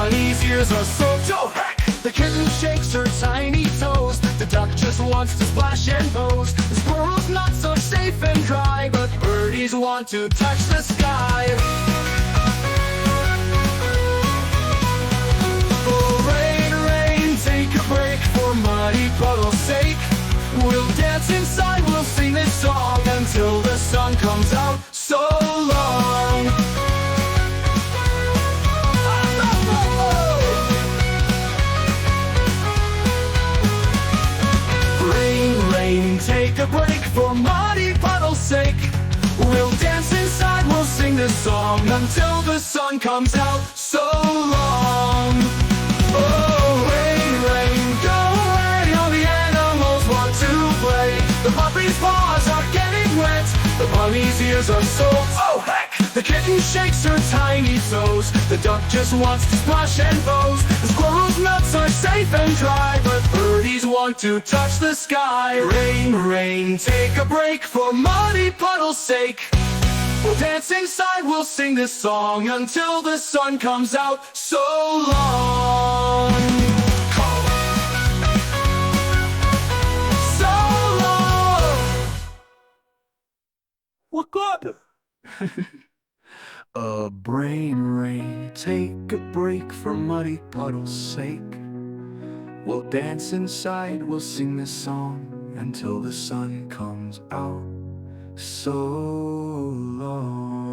bunny's ears are soaked. Oh heck! The kitten shakes her tiny toes. The duck just wants to splash and pose. The squirrel's not so safe and dry, but birdies want to touch the sky. Oh rain, rain, take a break for muddy puddle's sake. We'll dance inside, we'll sing this song until the sun comes out. So long. Rain, rain, take a break for muddy puddle's sake. We'll dance inside, we'll sing this song until the sun comes out. So long. Oh, rain, rain, go away. All the animals want to play. The puppy's paws are getting wet. The bunny's ears are soaked. Oh heck! The kitten shakes her tiny toes. The duck just wants to splash and pose. The squirrel's nuts are safe and dry, but birdies want to touch the sky. Rain, rain, take a break for muddy puddle's sake. We'll dance inside, we'll sing this song until the sun comes out. So long. So long. What good? Brain rain, take a break for muddy puddle's sake. We'll dance inside, we'll sing this song until the sun comes out. So long.